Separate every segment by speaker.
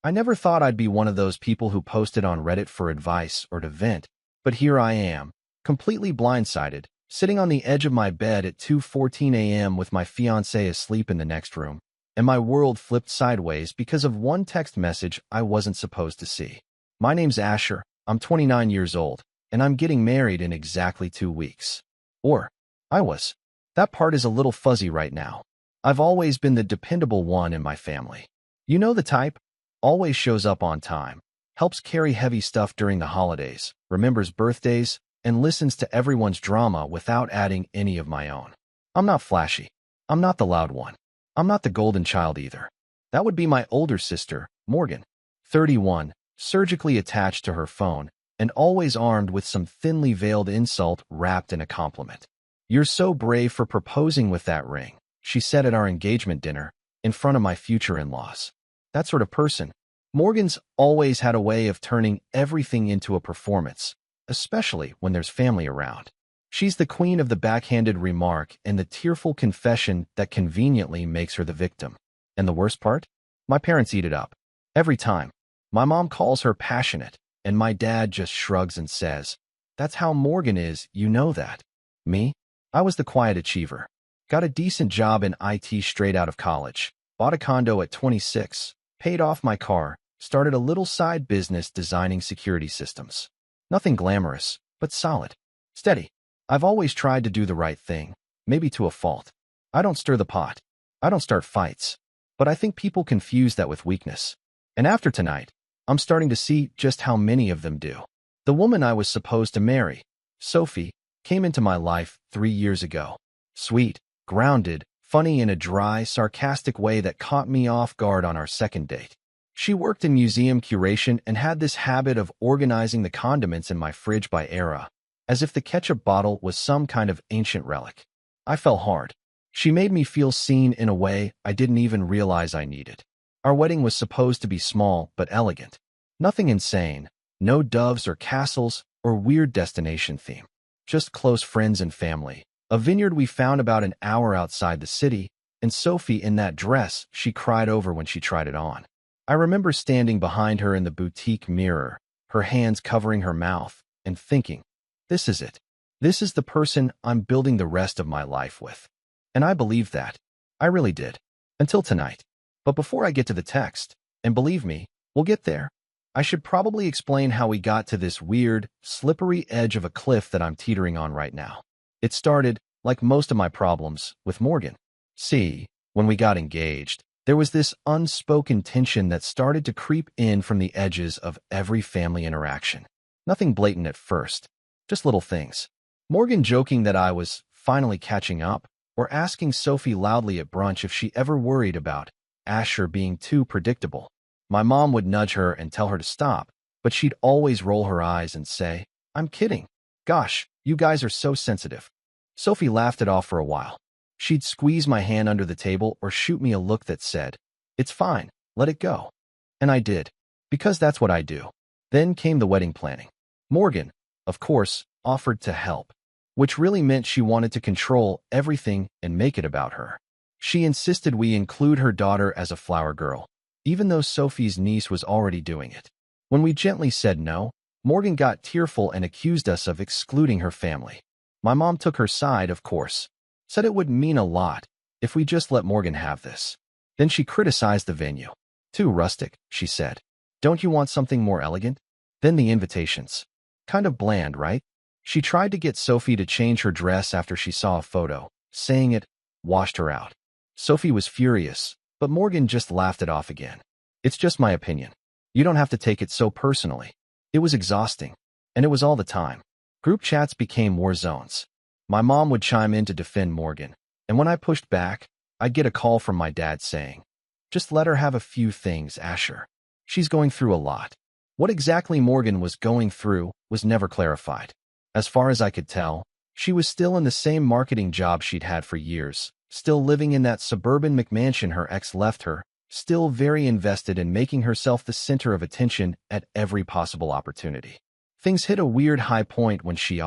Speaker 1: I never thought I'd be one of those people who posted on Reddit for advice or to vent, but here I am, completely blindsided, sitting on the edge of my bed at 2:14 a.m. with my fiancé asleep in the next room, and my world flipped sideways because of one text message I wasn't supposed to see. My name's Asher, I'm 29 years old, and I'm getting married in exactly 2 weeks. Or, I was. That part is a little fuzzy right now. I've always been the dependable one in my family. You know the type? Always shows up on time, helps carry heavy stuff during the holidays, remembers birthdays, and listens to everyone's drama without adding any of my own. I'm not flashy. I'm not the loud one. I'm not the golden child either. That would be my older sister, Morgan, 31, surgically attached to her phone, and always armed with some thinly veiled insult wrapped in a compliment. "You're so brave for proposing with that ring," she said at our engagement dinner, in front of my future in-laws. That sort of person. Morgan's always had a way of turning everything into a performance, especially when there's family around. She's the queen of the backhanded remark and the tearful confession that conveniently makes her the victim. And the worst part? My parents eat it up. Every time. My mom calls her passionate, and my dad just shrugs and says, "That's how Morgan is, you know that." Me? I was the quiet achiever. Got a decent job in IT straight out of college, bought a condo at 26, paid off my car, started a little side business designing security systems. Nothing glamorous, but solid. Steady. I've always tried to do the right thing, maybe to a fault. I don't stir the pot. I don't start fights. But I think people confuse that with weakness. And after tonight, I'm starting to see just how many of them do. The woman I was supposed to marry, Sophie, came into my life 3 years ago. Sweet, grounded, funny in a dry, sarcastic way that caught me off guard on our second date. She worked in museum curation and had this habit of organizing the condiments in my fridge by era, as if the ketchup bottle was some kind of ancient relic. I fell hard. She made me feel seen in a way I didn't even realize I needed. Our wedding was supposed to be small but elegant. Nothing insane, no doves or castles or weird destination theme. Just close friends and family. A vineyard we found about an hour outside the city, and Sophie in that dress she cried over when she tried it on. I remember standing behind her in the boutique mirror, her hands covering her mouth, and thinking, this is it. This is the person I'm building the rest of my life with. And I believed that. I really did. Until tonight. But before I get to the text, and believe me, we'll get there, I should probably explain how we got to this weird, slippery edge of a cliff that I'm teetering on right now. It started, like most of my problems, with Morgan. See, when we got engaged, there was this unspoken tension that started to creep in from the edges of every family interaction. Nothing blatant at first, just little things. Morgan joking that I was finally catching up, or asking Sophie loudly at brunch if she ever worried about Asher being too predictable. My mom would nudge her and tell her to stop, but she'd always roll her eyes and say, "I'm kidding. Gosh, you guys are so sensitive." Sophie laughed it off for a while. She'd squeeze my hand under the table or shoot me a look that said, "It's fine, let it go." And I did, because that's what I do. Then came the wedding planning. Morgan, of course, offered to help, which really meant she wanted to control everything and make it about her. She insisted we include her daughter as a flower girl, even though Sophie's niece was already doing it. When we gently said no, Morgan got tearful and accused us of excluding her family. My mom took her side, of course, said it would mean a lot if we just let Morgan have this. Then she criticized the venue. "Too rustic," she said. "Don't you want something more elegant?" Then the invitations. Kind of bland, right? She tried to get Sophie to change her dress after she saw a photo, saying it washed her out. Sophie was furious, but Morgan just laughed it off again. "It's just my opinion. You don't have to take it so personally." It was exhausting, and it was all the time. Group chats became war zones. My mom would chime in to defend Morgan, and when I pushed back, I'd get a call from my dad saying, "Just let her have a few things, Asher. She's going through a lot." What exactly Morgan was going through was never clarified. As far as I could tell, she was still in the same marketing job she'd had for years, still living in that suburban McMansion her ex left her, still very invested in making herself the center of attention at every possible opportunity. Things hit a weird high point when she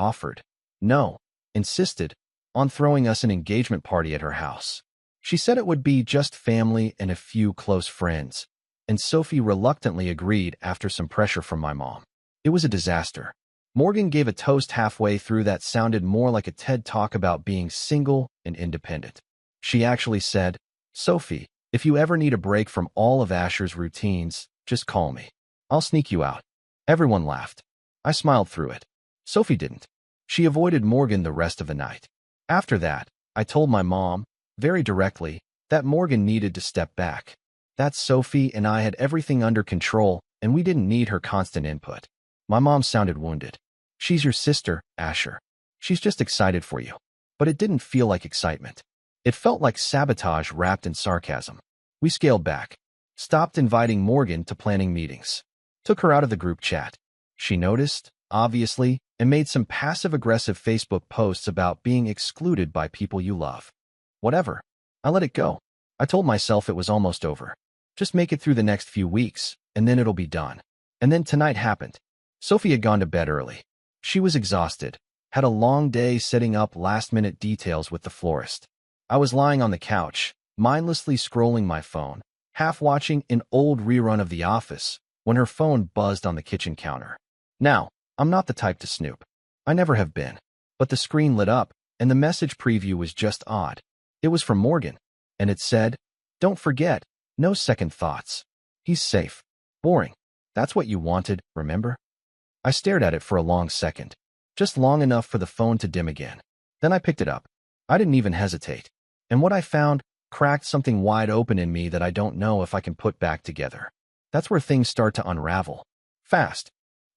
Speaker 1: insisted on throwing us an engagement party at her house. She said it would be just family and a few close friends, and Sophie reluctantly agreed after some pressure from my mom. It was a disaster. Morgan gave a toast halfway through that sounded more like a TED talk about being single and independent. She actually said, "Sophie, if you ever need a break from all of Asher's routines, just call me. I'll sneak you out." Everyone laughed. I smiled through it. Sophie didn't. She avoided Morgan the rest of the night. After that, I told my mom, very directly, that Morgan needed to step back. That Sophie and I had everything under control, and we didn't need her constant input. My mom sounded wounded. "She's your sister, Asher. She's just excited for you." But it didn't feel like excitement. It felt like sabotage wrapped in sarcasm. We scaled back, stopped inviting Morgan to planning meetings, took her out of the group chat. She noticed, obviously, and made some passive-aggressive Facebook posts about being excluded by people you love. Whatever. I let it go. I told myself it was almost over. Just make it through the next few weeks, and then it'll be done. And then tonight happened. Sophie had gone to bed early. She was exhausted, had a long day setting up last-minute details with the florist. I was lying on the couch, mindlessly scrolling my phone, half watching an old rerun of The Office, when her phone buzzed on the kitchen counter. Now, I'm not the type to snoop. I never have been. But the screen lit up, and the message preview was just odd. It was from Morgan, and it said, "Don't forget, no second thoughts. He's safe." Boring. That's what you wanted, remember? I stared at it for a long second, just long enough for the phone to dim again. Then I picked it up. I didn't even hesitate. And what I found cracked something wide open in me that I don't know if I can put back together. That's where things start to unravel. Fast.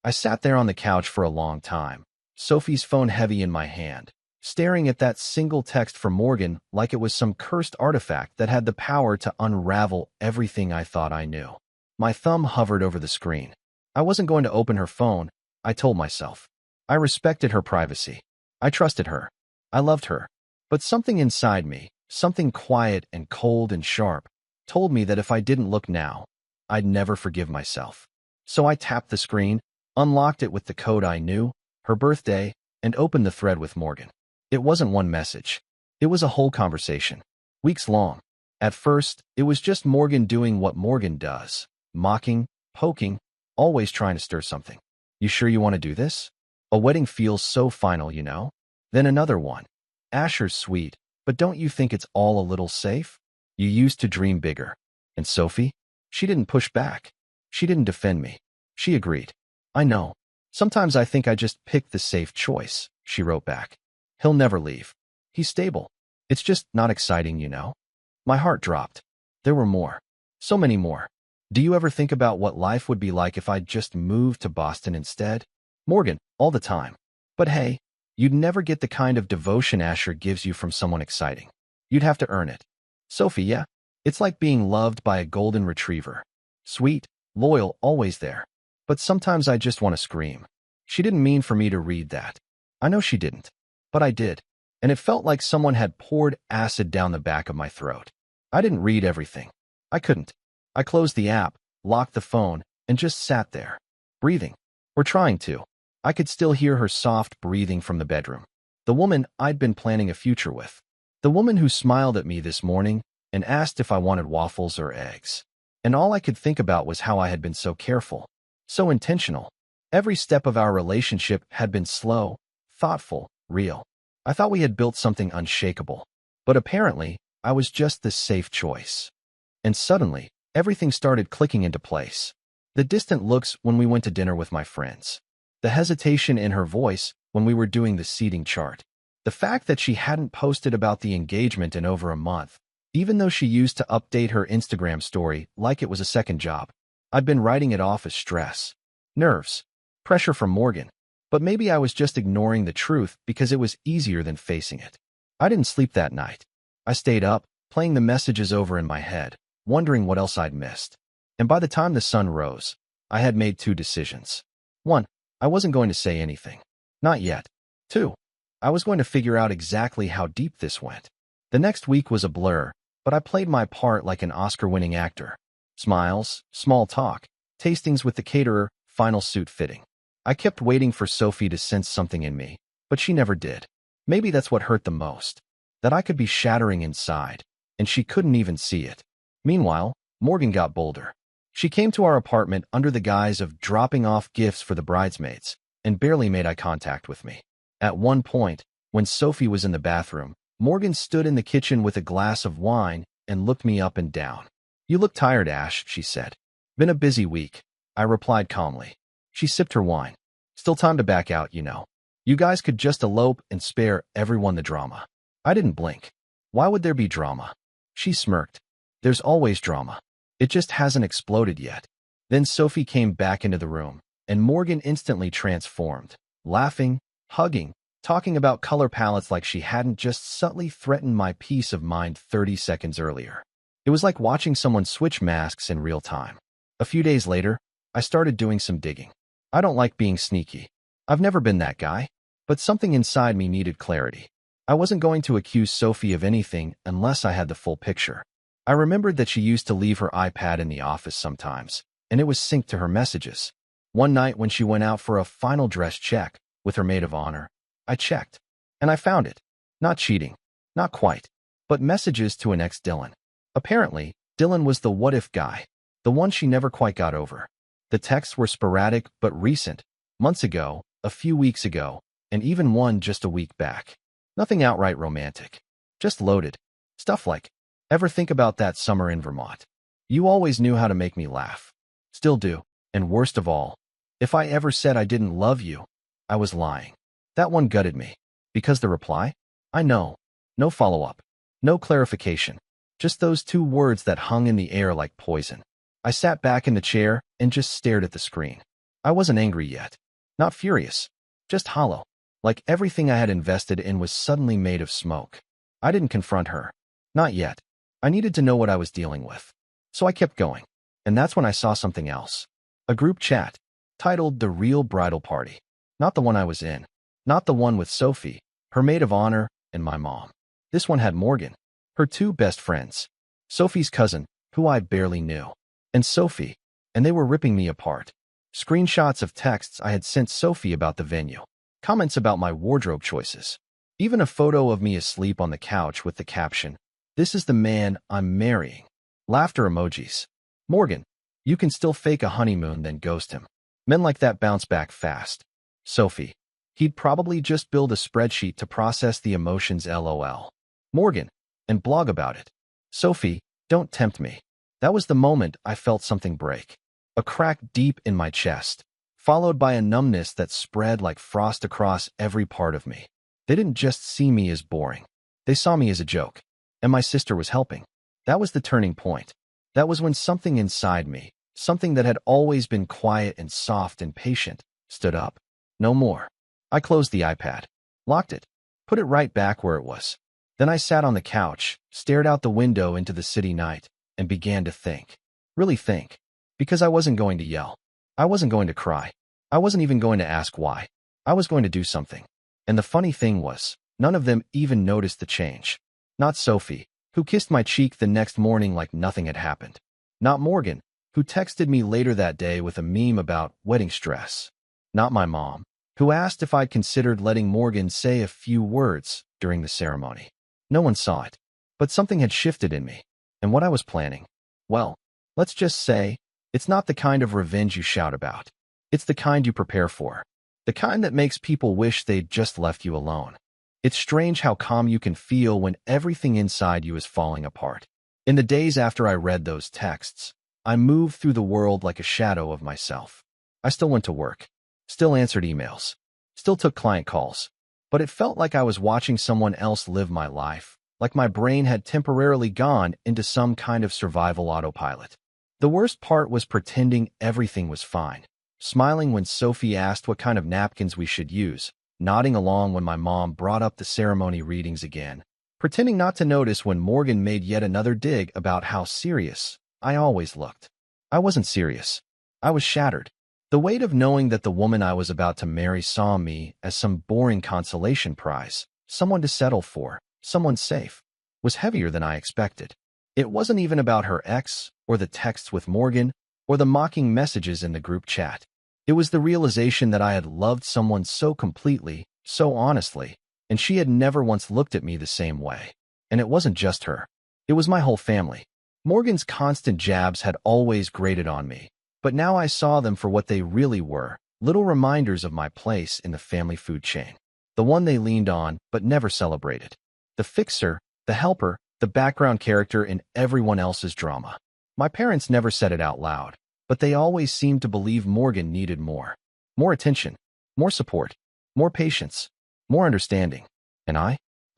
Speaker 1: I sat there on the couch for a long time, Sophie's phone heavy in my hand, staring at that single text from Morgan like it was some cursed artifact that had the power to unravel everything I thought I knew. My thumb hovered over the screen. I wasn't going to open her phone, I told myself. I respected her privacy. I trusted her. I loved her. But something inside me, something quiet and cold and sharp, told me that if I didn't look now, I'd never forgive myself. So I tapped the screen, unlocked it with the code I knew, her birthday, and opened the thread with Morgan. It wasn't one message. It was a whole conversation. Weeks long. At first, it was just Morgan doing what Morgan does. Mocking, poking, always trying to stir something. "You sure you want to do this? A wedding feels so final, you know?" Then another one. "Asher's sweet, but don't you think it's all a little safe? You used to dream bigger." And Sophie? She didn't push back. She didn't defend me. She agreed. "I know. Sometimes I think I just picked the safe choice," she wrote back. "He'll never leave. He's stable. It's just not exciting, you know?" My heart dropped. There were more. So many more. "Do you ever think about what life would be like if I'd just moved to Boston instead?" Morgan, all the time. "But hey, you'd never get the kind of devotion Asher gives you from someone exciting. You'd have to earn it." Sophie, yeah. It's like being loved by a golden retriever. Sweet, loyal, always there. But sometimes I just want to scream. She didn't mean for me to read that. I know she didn't. But I did. And it felt like someone had poured acid down the back of my throat. I didn't read everything. I couldn't. I closed the app, locked the phone, and just sat there. Breathing. Or trying to. I could still hear her soft breathing from the bedroom. The woman I'd been planning a future with. The woman who smiled at me this morning and asked if I wanted waffles or eggs. And all I could think about was how I had been so careful, so intentional. Every step of our relationship had been slow, thoughtful, real. I thought we had built something unshakable. But apparently, I was just the safe choice. And suddenly, everything started clicking into place. The distant looks when we went to dinner with my friends. The hesitation in her voice when we were doing the seating chart. The fact that she hadn't posted about the engagement in over a month, even though she used to update her Instagram story like it was a second job. I'd been writing it off as stress, nerves, pressure from Morgan. But maybe I was just ignoring the truth because it was easier than facing it. I didn't sleep that night. I stayed up, playing the messages over in my head, wondering what else I'd missed. And by the time the sun rose, I had made two decisions. 1, I wasn't going to say anything. Not yet. 2, I was going to figure out exactly how deep this went. The next week was a blur, but I played my part like an Oscar-winning actor. Smiles, small talk, tastings with the caterer, final suit fitting. I kept waiting for Sophie to sense something in me, but she never did. Maybe that's what hurt the most. That I could be shattering inside, and she couldn't even see it. Meanwhile, Morgan got bolder. She came to our apartment under the guise of dropping off gifts for the bridesmaids and barely made eye contact with me. At one point, when Sophie was in the bathroom, Morgan stood in the kitchen with a glass of wine and looked me up and down. "You look tired, Ash," she said. "Been a busy week," I replied calmly. She sipped her wine. "Still time to back out, you know. You guys could just elope and spare everyone the drama." I didn't blink. Why would there be drama? She smirked. "There's always drama. It just hasn't exploded yet." Then Sophie came back into the room, and Morgan instantly transformed, laughing, hugging, talking about color palettes like she hadn't just subtly threatened my peace of mind 30 seconds earlier. It was like watching someone switch masks in real time. A few days later, I started doing some digging. I don't like being sneaky. I've never been that guy, but something inside me needed clarity. I wasn't going to accuse Sophie of anything unless I had the full picture. I remembered that she used to leave her iPad in the office sometimes, and it was synced to her messages. One night when she went out for a final dress check with her maid of honor, I checked, and I found it. Not cheating. Not quite. But messages to an ex-Dylan. Apparently, Dylan was the what-if guy, the one she never quite got over. The texts were sporadic but recent, months ago, a few weeks ago, and even one just a week back. Nothing outright romantic. Just loaded. Stuff like, "Ever think about that summer in Vermont? You always knew how to make me laugh. Still do. And worst of all, if I ever said I didn't love you, I was lying." That one gutted me. Because the reply? I know. No follow-up. No clarification. Just those two words that hung in the air like poison. I sat back in the chair and just stared at the screen. I wasn't angry yet. Not furious. Just hollow. Like everything I had invested in was suddenly made of smoke. I didn't confront her. Not yet. I needed to know what I was dealing with. So I kept going. And that's when I saw something else. A group chat, titled The Real Bridal Party. Not the one I was in. Not the one with Sophie, her maid of honor, and my mom. This one had Morgan, her two best friends. Sophie's cousin, who I barely knew, and Sophie, and they were ripping me apart. Screenshots of texts I had sent Sophie about the venue. Comments about my wardrobe choices. Even a photo of me asleep on the couch with the caption, "This is the man I'm marrying." Laughter emojis. Morgan, you can still fake a honeymoon then ghost him. Men like that bounce back fast. Sophie, he'd probably just build a spreadsheet to process the emotions LOL. Morgan, and blog about it. Sophie, don't tempt me. That was the moment I felt something break. A crack deep in my chest, followed by a numbness that spread like frost across every part of me. They didn't just see me as boring. They saw me as a joke. And my sister was helping. That was the turning point. That was when something inside me, something that had always been quiet and soft and patient, stood up. No more. I closed the iPad, locked it, put it right back where it was. Then I sat on the couch, stared out the window into the city night, and began to think. Really think. Because I wasn't going to yell. I wasn't going to cry. I wasn't even going to ask why. I was going to do something. And the funny thing was, none of them even noticed the change. Not Sophie, who kissed my cheek the next morning like nothing had happened. Not Morgan, who texted me later that day with a meme about wedding stress. Not my mom, who asked if I'd considered letting Morgan say a few words during the ceremony. No one saw it, but something had shifted in me. And what I was planning, well, let's just say, it's not the kind of revenge you shout about. It's the kind you prepare for. The kind that makes people wish they'd just left you alone. It's strange how calm you can feel when everything inside you is falling apart. In the days after I read those texts, I moved through the world like a shadow of myself. I still went to work. Still answered emails. Still took client calls. But it felt like I was watching someone else live my life, like my brain had temporarily gone into some kind of survival autopilot. The worst part was pretending everything was fine, smiling when Sophie asked what kind of napkins we should use, nodding along when my mom brought up the ceremony readings again, pretending not to notice when Morgan made yet another dig about how serious I always looked. I wasn't serious. I was shattered. The weight of knowing that the woman I was about to marry saw me as some boring consolation prize, someone to settle for, someone safe, was heavier than I expected. It wasn't even about her ex, or the texts with Morgan, or the mocking messages in the group chat. It was the realization that I had loved someone so completely, so honestly, and she had never once looked at me the same way. And it wasn't just her. It was my whole family. Morgan's constant jabs had always grated on me, but now I saw them for what they really were, little reminders of my place in the family food chain. The one they leaned on but never celebrated. The fixer, the helper, the background character in everyone else's drama. My parents never said it out loud, but they always seemed to believe Morgan needed more. More attention, more support, more patience, more understanding. And I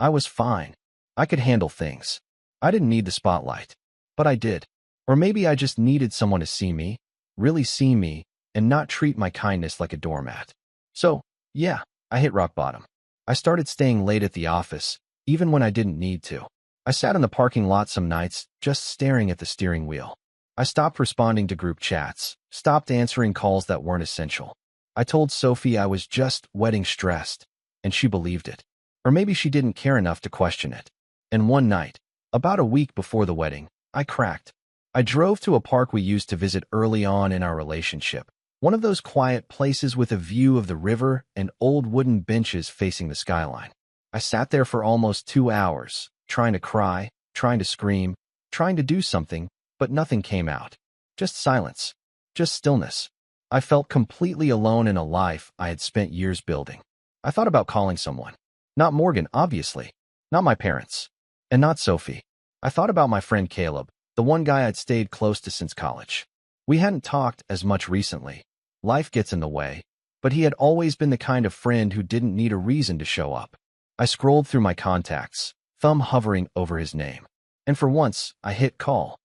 Speaker 1: was fine. I could handle things. I didn't need the spotlight. But I did. Or maybe I just needed someone to see me, really see me, and not treat my kindness like a doormat. So, yeah, I hit rock bottom. I started staying late at the office, even when I didn't need to. I sat in the parking lot some nights, just staring at the steering wheel. I stopped responding to group chats, stopped answering calls that weren't essential. I told Sophie I was just wedding stressed, and she believed it. Or maybe she didn't care enough to question it. And one night, about a week before the wedding, I cracked. I drove to a park we used to visit early on in our relationship, one of those quiet places with a view of the river and old wooden benches facing the skyline. I sat there for almost 2 hours, trying to cry, trying to scream, trying to do something, but nothing came out. Just silence. Just stillness. I felt completely alone in a life I had spent years building. I thought about calling someone. Not Morgan, obviously. Not my parents. And not Sophie. I thought about my friend Caleb, the one guy I'd stayed close to since college. We hadn't talked as much recently. Life gets in the way, but he had always been the kind of friend who didn't need a reason to show up. I scrolled through my contacts, thumb hovering over his name. And for once, I hit call.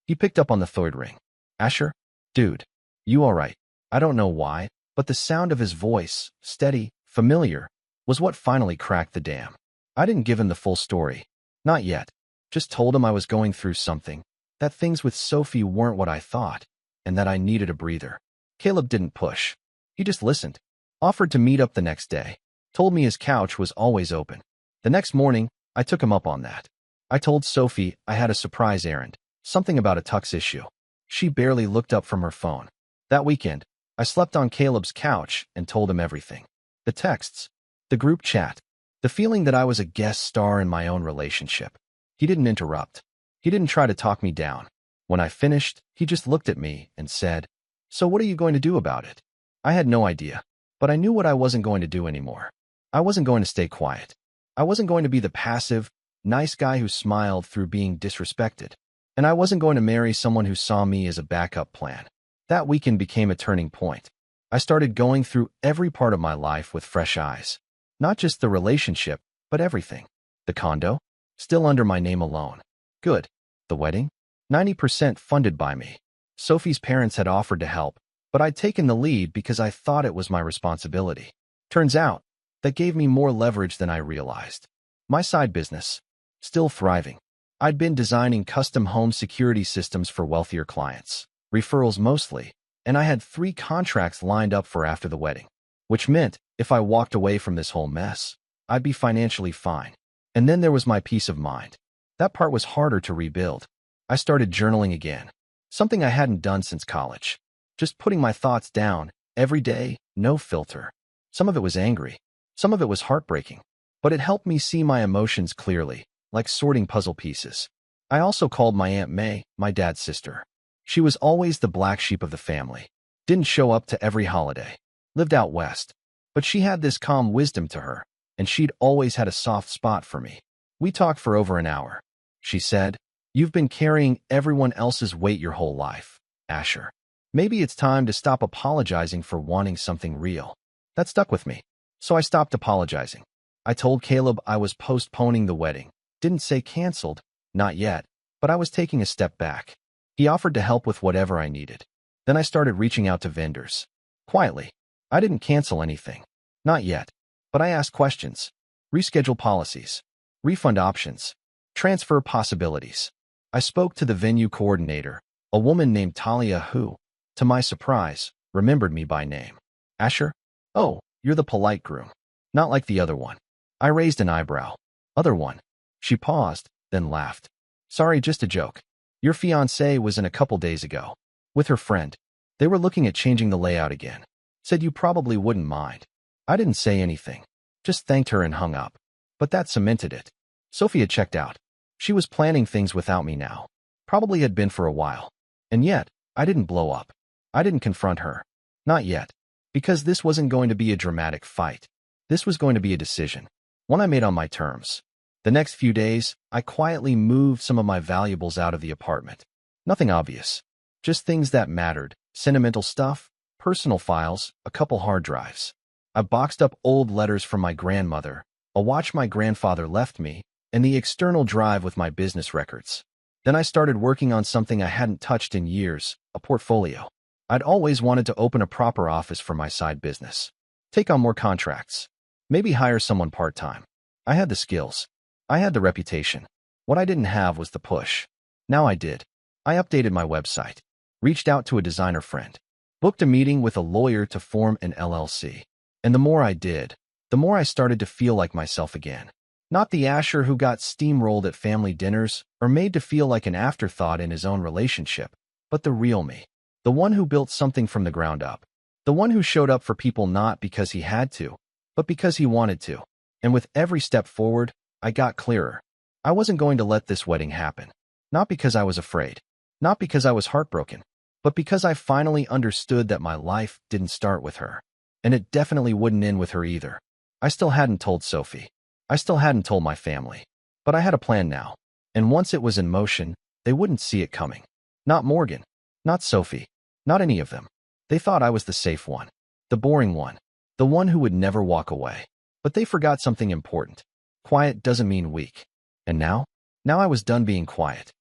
Speaker 1: He picked up on the third ring. Asher? Dude, you all right? I don't know why, but the sound of his voice, steady, familiar, was what finally cracked the dam. I didn't give him the full story. Not yet. Just told him I was going through something, that things with Sophie weren't what I thought, and that I needed a breather. Caleb didn't push. He just listened. Offered to meet up the next day. Told me his couch was always open. The next morning, I took him up on that. I told Sophie I had a surprise errand, something about a tux issue. She barely looked up from her phone. That weekend, I slept on Caleb's couch and told him everything. The texts, the group chat, the feeling that I was a guest star in my own relationship. He didn't interrupt. He didn't try to talk me down. When I finished, he just looked at me and said, "So what are you going to do about it?" I had no idea, but I knew what I wasn't going to do anymore. I wasn't going to stay quiet. I wasn't going to be the passive, nice guy who smiled through being disrespected. And I wasn't going to marry someone who saw me as a backup plan. That weekend became a turning point. I started going through every part of my life with fresh eyes. Not just the relationship, but everything. The condo? Still under my name alone. Good. The wedding? 90% funded by me. Sophie's parents had offered to help, but I'd taken the lead because I thought it was my responsibility. Turns out, that gave me more leverage than I realized. My side business, still thriving. I'd been designing custom home security systems for wealthier clients, referrals mostly, and I had 3 contracts lined up for after the wedding, which meant if I walked away from this whole mess, I'd be financially fine. And then there was my peace of mind. That part was harder to rebuild. I started journaling again, something I hadn't done since college. Just putting my thoughts down, every day, no filter. Some of it was angry. Some of it was heartbreaking. But it helped me see my emotions clearly, like sorting puzzle pieces. I also called my Aunt May, my dad's sister. She was always the black sheep of the family. Didn't show up to every holiday. Lived out west. But she had this calm wisdom to her, and she'd always had a soft spot for me. We talked for over an hour. She said, "You've been carrying everyone else's weight your whole life, Asher. Maybe it's time to stop apologizing for wanting something real." That stuck with me. So I stopped apologizing. I told Caleb I was postponing the wedding. Didn't say canceled, not yet, but I was taking a step back. He offered to help with whatever I needed. Then I started reaching out to vendors. Quietly. I didn't cancel anything. Not yet. But I asked questions. Reschedule policies. Refund options. Transfer possibilities. I spoke to the venue coordinator, a woman named Talia who, to my surprise, remembered me by name. "Asher? Oh, you're the polite groom. Not like the other one." I raised an eyebrow. "Other one?" She paused, then laughed. "Sorry, just a joke. Your fiancé was in a couple days ago. With her friend. They were looking at changing the layout again. Said you probably wouldn't mind." I didn't say anything. Just thanked her and hung up. But that cemented it. Sophia checked out. She was planning things without me now. Probably had been for a while. And yet, I didn't blow up. I didn't confront her. Not yet. Because this wasn't going to be a dramatic fight. This was going to be a decision. One I made on my terms. The next few days, I quietly moved some of my valuables out of the apartment. Nothing obvious. Just things that mattered. Sentimental stuff, personal files, a couple hard drives. I boxed up old letters from my grandmother, a watch my grandfather left me, and the external drive with my business records. Then I started working on something I hadn't touched in years, a portfolio. I'd always wanted to open a proper office for my side business. Take on more contracts. Maybe hire someone part-time. I had the skills. I had the reputation. What I didn't have was the push. Now I did. I updated my website, reached out to a designer friend, booked a meeting with a lawyer to form an LLC. And the more I did, the more I started to feel like myself again. Not the Asher who got steamrolled at family dinners or made to feel like an afterthought in his own relationship, but the real me. The one who built something from the ground up. The one who showed up for people not because he had to, but because he wanted to. And with every step forward, I got clearer. I wasn't going to let this wedding happen. Not because I was afraid. Not because I was heartbroken. But because I finally understood that my life didn't start with her. And it definitely wouldn't end with her either. I still hadn't told Sophie. I still hadn't told my family. But I had a plan now. And once it was in motion, they wouldn't see it coming. Not Morgan. Not Sophie. Not any of them. They thought I was the safe one. The boring one. The one who would never walk away. But they forgot something important. Quiet doesn't mean weak. And now? Now I was done being quiet.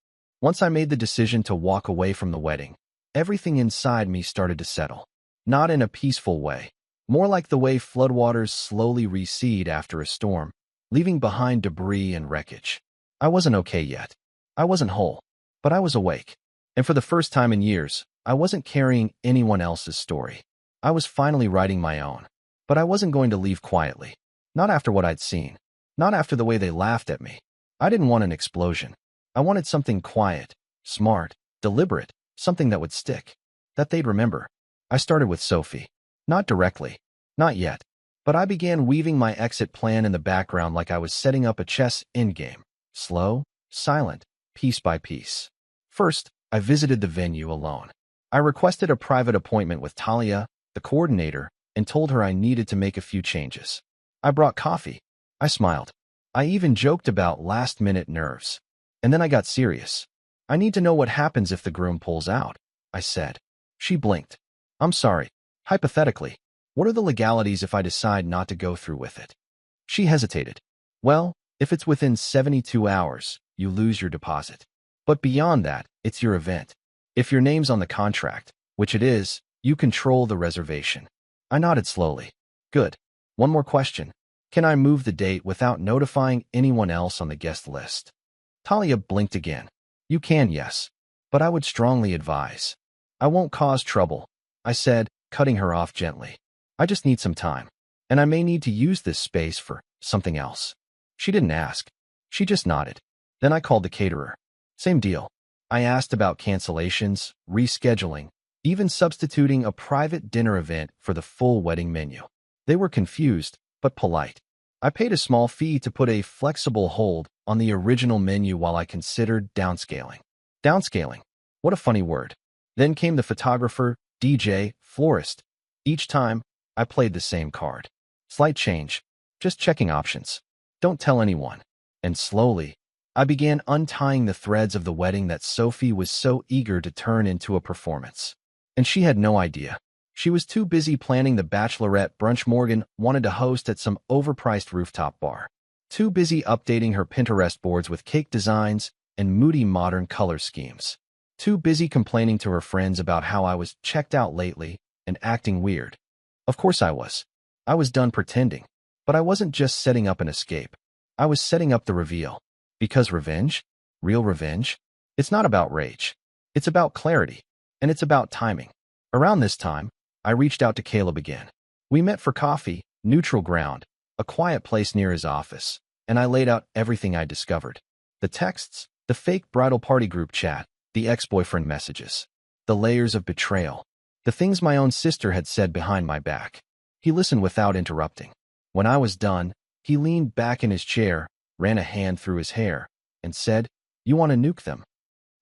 Speaker 1: Once I made the decision to walk away from the wedding, everything inside me started to settle. Not in a peaceful way. More like the way floodwaters slowly recede after a storm, leaving behind debris and wreckage. I wasn't okay yet. I wasn't whole. But I was awake. And for the first time in years, I wasn't carrying anyone else's story. I was finally writing my own. But I wasn't going to leave quietly. Not after what I'd seen. Not after the way they laughed at me. I didn't want an explosion. I wanted something quiet, smart, deliberate, something that would stick. That they'd remember. I started with Sophie. Not directly. Not yet. But I began weaving my exit plan in the background like I was setting up a chess endgame. Slow, silent, piece by piece. First, I visited the venue alone. I requested a private appointment with Talia, the coordinator, and told her I needed to make a few changes. I brought coffee. I smiled. I even joked about last-minute nerves. And then I got serious. I need to know what happens if the groom pulls out, I said. She blinked. I'm sorry. Hypothetically, what are the legalities if I decide not to go through with it? She hesitated. Well, if it's within 72 hours, you lose your deposit. But beyond that, it's your event. If your name's on the contract, which it is, you control the reservation. I nodded slowly. Good. One more question. Can I move the date without notifying anyone else on the guest list? Talia blinked again. You can, yes. But I would strongly advise. I won't cause trouble, I said, cutting her off gently. I just need some time. And I may need to use this space for something else. She didn't ask. She just nodded. Then I called the caterer. Same deal. I asked about cancellations, rescheduling, even substituting a private dinner event for the full wedding menu. They were confused, but polite. I paid a small fee to put a flexible hold on the original menu while I considered downscaling. Downscaling. What a funny word. Then came the photographer, DJ, florist. Each time, I played the same card. Slight change. Just checking options. Don't tell anyone. And slowly, I began untying the threads of the wedding that Sophie was so eager to turn into a performance. And she had no idea. She was too busy planning the bachelorette brunch Morgan wanted to host at some overpriced rooftop bar. Too busy updating her Pinterest boards with cake designs and moody modern color schemes. Too busy complaining to her friends about how I was checked out lately and acting weird. Of course I was. I was done pretending. But I wasn't just setting up an escape. I was setting up the reveal. Because revenge? Real revenge? It's not about rage. It's about clarity. And it's about timing. Around this time, I reached out to Caleb again. We met for coffee, neutral ground, a quiet place near his office, and I laid out everything I discovered. The texts, the fake bridal party group chat, the ex-boyfriend messages, the layers of betrayal, the things my own sister had said behind my back. He listened without interrupting. When I was done, he leaned back in his chair, ran a hand through his hair, and said, "You want to nuke them?"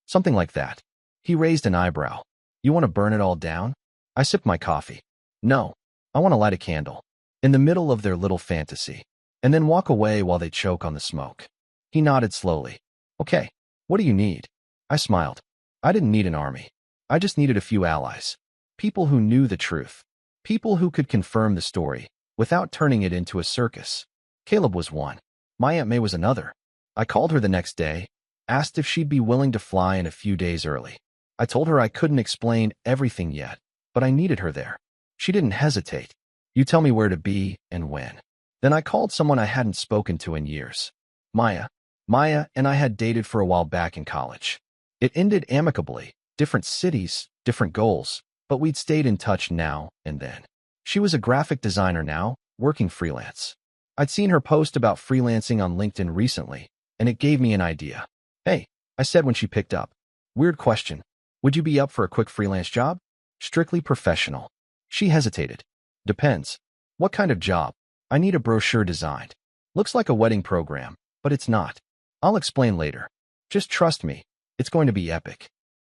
Speaker 1: Something like that. He raised an eyebrow. You want to burn it all down? I sipped my coffee. No. I want to light a candle. In the middle of their little fantasy. And then walk away while they choke on the smoke. He nodded slowly. Okay. What do you need? I smiled. I didn't need an army. I just needed a few allies. People who knew the truth. People who could confirm the story without turning it into a circus. Caleb was one. My Aunt May was another. I called her the next day, asked if she'd be willing to fly in a few days early. I told her I couldn't explain everything yet, but I needed her there. She didn't hesitate. You tell me where to be and when. Then I called someone I hadn't spoken to in years. Maya. Maya and I had dated for a while back in college. It ended amicably, different cities, different goals, but we'd stayed in touch now and then. She was a graphic designer now, working freelance. I'd seen her post about freelancing on LinkedIn recently, and it gave me an idea. Hey, I said when she picked up. Weird question. Would you be up for a quick freelance job? Strictly professional. She hesitated. Depends. What kind of job? I need a brochure designed. Looks like a wedding program, but it's not. I'll explain later. Just trust me. It's going to be epic.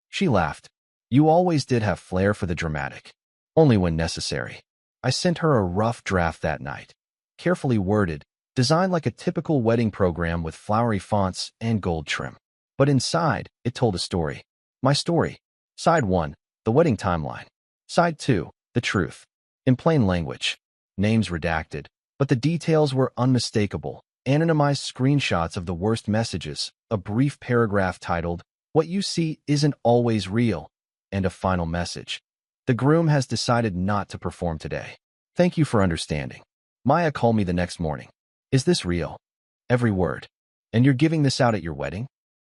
Speaker 1: She laughed. You always did have flair for the dramatic. Only when necessary. I sent her a rough draft that night. Carefully worded, designed like a typical wedding program with flowery fonts and gold trim. But inside, it told a story. My story. Side 1, the wedding timeline. Side 2, the truth. In plain language. Names redacted, but the details were unmistakable. Anonymized screenshots of the worst messages, a brief paragraph titled, What you see isn't always real, and a final message. The groom has decided not to perform today. Thank you for understanding. Maya called me the next morning. Is this real? Every word. And you're giving this out at your wedding?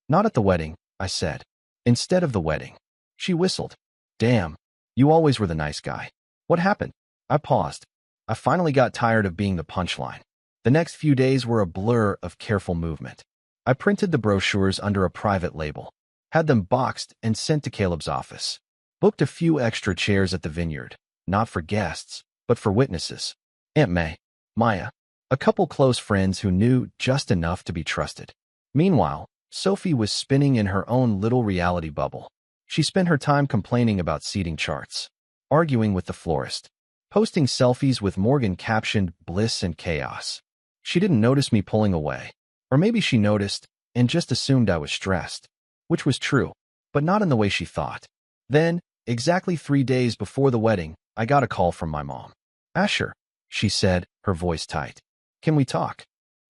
Speaker 1: Not at the wedding, I said. Instead of the wedding. She whistled. Damn, you always were the nice guy. What happened? I paused. I finally got tired of being the punchline. The next few days were a blur of careful movement. I printed the brochures under a private label, had them boxed and sent to Caleb's office. Booked a few extra chairs at the vineyard, not for guests, but for witnesses. Aunt May, Maya, a couple close friends who knew just enough to be trusted. Meanwhile, Sophie was spinning in her own little reality bubble. She spent her time complaining about seating charts, arguing with the florist, posting selfies with Morgan captioned bliss and chaos. She didn't notice me pulling away. Or maybe she noticed and just assumed I was stressed, which was true, but not in the way she thought. Then, exactly 3 days before the wedding, I got a call from my mom. Asher, she said, her voice tight. Can we talk?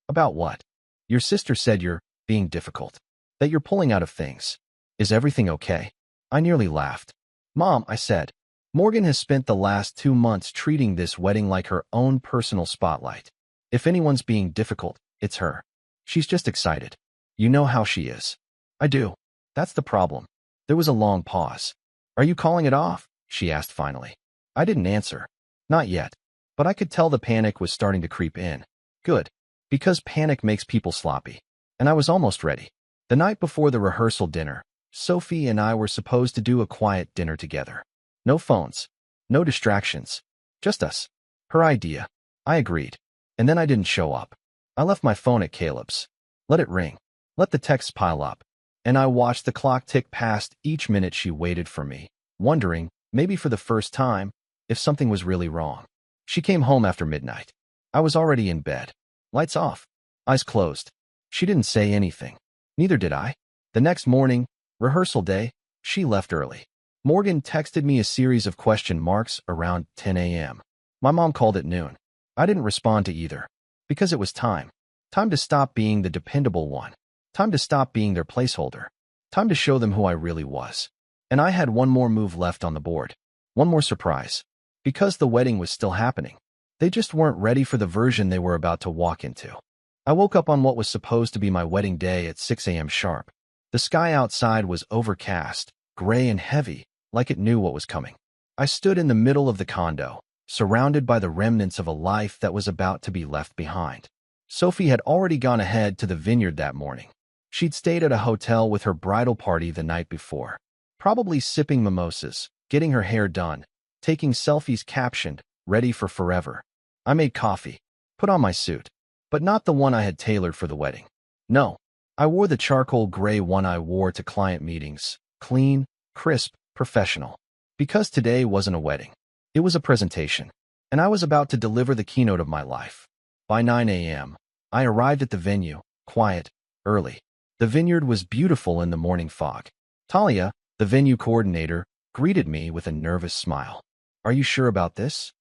Speaker 1: About what? Your sister said you're being difficult, that you're pulling out of things. Is everything okay? I nearly laughed. Mom, I said, Morgan has spent the last 2 months treating this wedding like her own personal spotlight. If anyone's being difficult, it's her. She's just excited. You know how she is. I do. That's the problem. There was a long pause. Are you calling it off? She asked finally. I didn't answer. Not yet. But I could tell the panic was starting to creep in. Good. Because panic makes people sloppy. And I was almost ready. The night before the rehearsal dinner, Sophie and I were supposed to do a quiet dinner together. No phones. No distractions. Just us. Her idea. I agreed. And then I didn't show up. I left my phone at Caleb's. Let it ring. Let the texts pile up. And I watched the clock tick past each minute she waited for me, wondering, maybe for the first time, if something was really wrong. She came home after midnight. I was already in bed. Lights off. Eyes closed. She didn't say anything. Neither did I. The next morning, rehearsal day, she left early. Morgan texted me a series of question marks around 10 a.m. My mom called at noon. I didn't respond to either. Because it was time. Time to stop being the dependable one. Time to stop being their placeholder. Time to show them who I really was. And I had one more move left on the board. One more surprise. Because the wedding was still happening. They just weren't ready for the version they were about to walk into. I woke up on what was supposed to be my wedding day at 6 a.m. sharp. The sky outside was overcast, gray and heavy, like it knew what was coming. I stood in the middle of the condo, surrounded by the remnants of a life that was about to be left behind. Sophie had already gone ahead to the vineyard that morning. She'd stayed at a hotel with her bridal party the night before, probably sipping mimosas, getting her hair done, taking selfies captioned, ready for forever. I made coffee, put on my suit, but not the one I had tailored for the wedding. No, I wore the charcoal gray one I wore to client meetings, clean, crisp, professional. Because today wasn't a wedding. It was a presentation, and I was about to deliver the keynote of my life. By 9 a.m., I arrived at the venue, quiet, early. The vineyard was beautiful in the morning fog. Talia, the venue coordinator, greeted me with a nervous smile. "Are you sure about this?"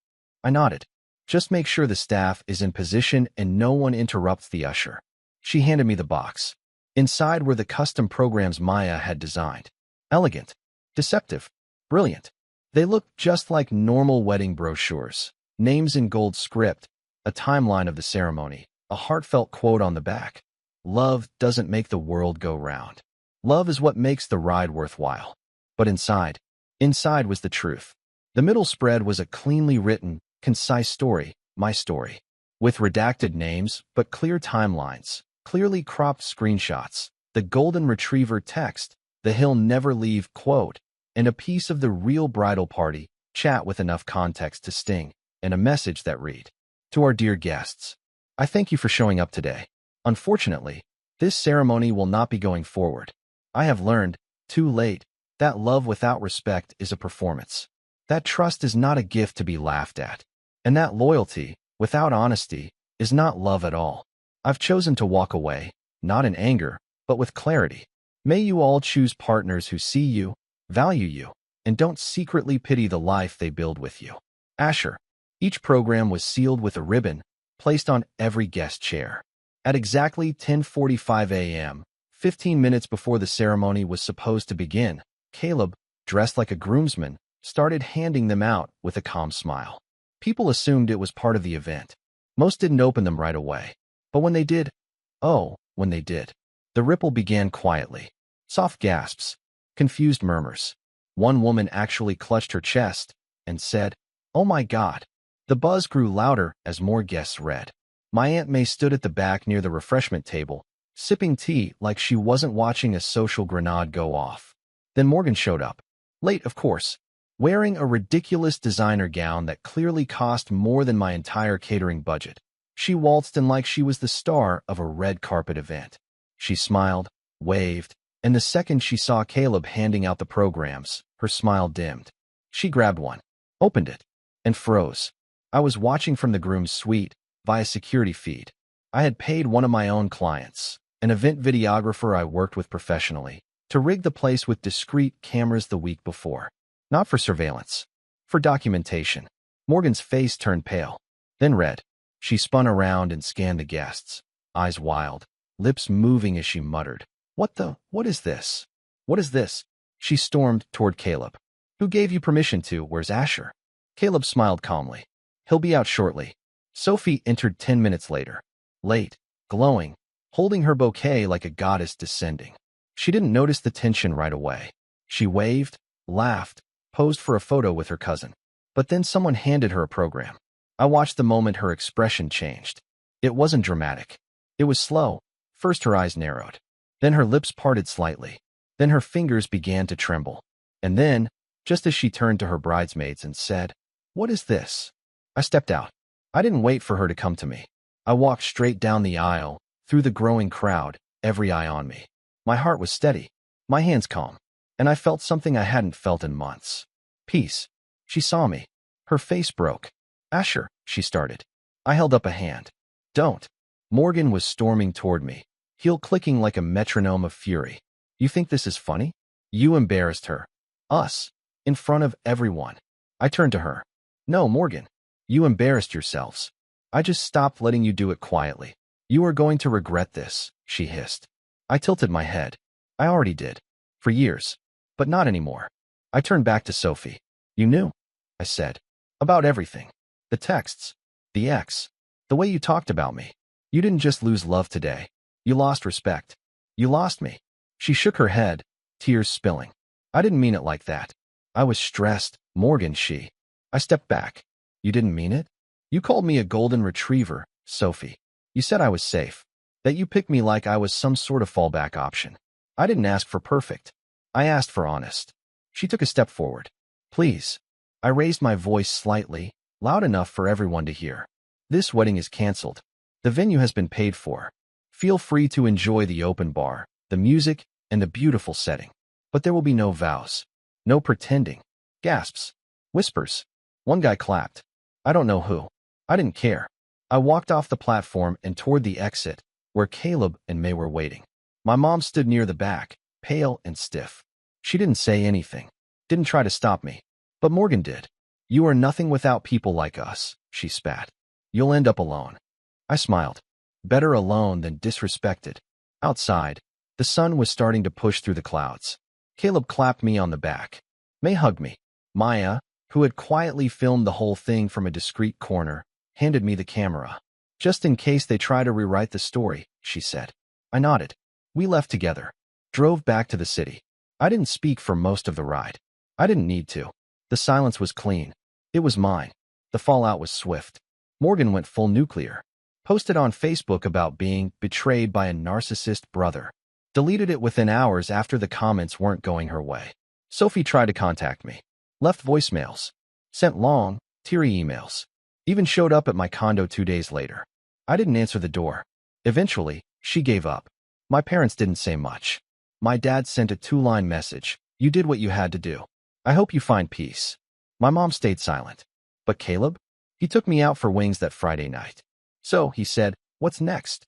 Speaker 1: I nodded. "Just make sure the staff is in position and no one interrupts the usher." She handed me the box. Inside were the custom programs Maya had designed. Elegant, deceptive, brilliant. They looked just like normal wedding brochures. Names in gold script, a timeline of the ceremony, a heartfelt quote on the back. Love doesn't make the world go round. Love is what makes the ride worthwhile. But inside was the truth. The middle spread was a cleanly written, concise story, my story, with redacted names but clear timelines, clearly cropped screenshots, the golden retriever text, the "he'll never leave" quote, and a piece of the real bridal party chat with enough context to sting, and a message that read, "To our dear guests, I thank you for showing up today. Unfortunately, this ceremony will not be going forward. I have learned, too late, that love without respect is a performance. That trust is not a gift to be laughed at. And that loyalty, without honesty, is not love at all. I've chosen to walk away, not in anger, but with clarity. May you all choose partners who see you, value you, and don't secretly pity the life they build with you." Asher. Each program was sealed with a ribbon, placed on every guest chair. At exactly 10:45 a.m., 15 minutes before the ceremony was supposed to begin, Caleb, dressed like a groomsman, started handing them out with a calm smile. People assumed it was part of the event. Most didn't open them right away. But when they did, the ripple began quietly. Soft gasps, confused murmurs. One woman actually clutched her chest and said, "Oh my God." The buzz grew louder as more guests read. My Aunt May stood at the back near the refreshment table, sipping tea like she wasn't watching a social grenade go off. Then Morgan showed up. Late, of course, wearing a ridiculous designer gown that clearly cost more than my entire catering budget. She waltzed in like she was the star of a red carpet event. She smiled, waved, and the second she saw Caleb handing out the programs, her smile dimmed. She grabbed one, opened it, and froze. I was watching from the groom's suite, via security feed. I had paid one of my own clients, an event videographer I worked with professionally, to rig the place with discreet cameras the week before. Not for surveillance, for documentation. Morgan's face turned pale, then red. She spun around and scanned the guests, eyes wild, lips moving as she muttered, What is this? What is this?" She stormed toward Caleb. "Who gave you permission to? Where's Asher?" Caleb smiled calmly. "He'll be out shortly." Sophie entered 10 minutes later, late, glowing, holding her bouquet like a goddess descending. She didn't notice the tension right away. She waved, laughed, posed for a photo with her cousin. But then someone handed her a program. I watched the moment her expression changed. It wasn't dramatic. It was slow. First her eyes narrowed. Then her lips parted slightly. Then her fingers began to tremble. And then, just as she turned to her bridesmaids and said, "What is this?" I stepped out. I didn't wait for her to come to me. I walked straight down the aisle, through the growing crowd, every eye on me. My heart was steady, my hands calm, and I felt something I hadn't felt in months. Peace. She saw me. Her face broke. "Asher," she started. I held up a hand. "Don't." Morgan was storming toward me, heel clicking like a metronome of fury. "You think this is funny? You embarrassed her. Us. In front of everyone." I turned to her. "No, Morgan. You embarrassed yourselves. I just stopped letting you do it quietly. You are going to regret this," she hissed. I tilted my head. I already did. For years. But not anymore. I turned back to Sophie. "You knew," I said. "About everything. The texts. The ex. The way you talked about me. You didn't just lose love today. You lost respect. You lost me." She shook her head, tears spilling. "I didn't mean it like that. I was stressed, Morgan." I stepped back. "You didn't mean it? You called me a golden retriever, Sophie. You said I was safe. That you picked me like I was some sort of fallback option. I didn't ask for perfect. I asked for honest." She took a step forward. "Please." I raised my voice slightly, loud enough for everyone to hear. "This wedding is canceled. The venue has been paid for. Feel free to enjoy the open bar, the music, and the beautiful setting. But there will be no vows. No pretending. Gasps. Whispers. One guy clapped. I don't know who. I didn't care. I walked off the platform and toward the exit, where Caleb and May were waiting. My mom stood near the back, pale and stiff. She didn't say anything. Didn't try to stop me. But Morgan did. You are nothing without people like us, she spat. You'll end up alone. I smiled. Better alone than disrespected. Outside, the sun was starting to push through the clouds. Caleb clapped me on the back. May hugged me. Maya, who had quietly filmed the whole thing from a discreet corner, handed me the camera. Just in case they try to rewrite the story, she said. I nodded. We left together. Drove back to the city. I didn't speak for most of the ride. I didn't need to. The silence was clean. It was mine. The fallout was swift. Morgan went full nuclear. Posted on Facebook about being betrayed by a narcissist brother. Deleted it within hours after the comments weren't going her way. Sophie tried to contact me. Left voicemails. Sent long, teary emails. Even showed up at my condo 2 days later. I didn't answer the door. Eventually, she gave up. My parents didn't say much. My dad sent a 2-line message. You did what you had to do. I hope you find peace. My mom stayed silent. But Caleb? He took me out for wings that Friday night. So, he said, what's next?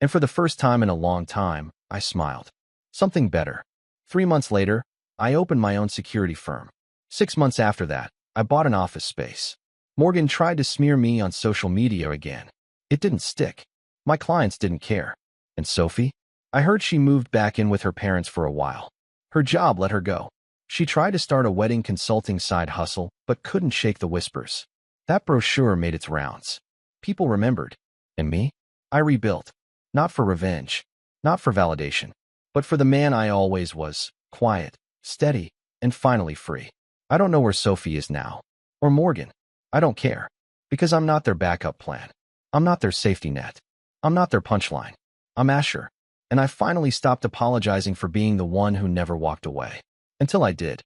Speaker 1: And for the first time in a long time, I smiled. Something better. 3 months later, I opened my own security firm. 6 months after that, I bought an office space. Morgan tried to smear me on social media again. It didn't stick. My clients didn't care. And Sophie? I heard she moved back in with her parents for a while. Her job let her go. She tried to start a wedding consulting side hustle, but couldn't shake the whispers. That brochure made its rounds. People remembered. And me? I rebuilt. Not for revenge. Not for validation. But for the man I always was. Quiet, steady, and finally free. I don't know where Sophie is now. Or Morgan. I don't care. Because I'm not their backup plan. I'm not their safety net. I'm not their punchline. I'm Asher. And I finally stopped apologizing for being the one who never walked away. Until I did.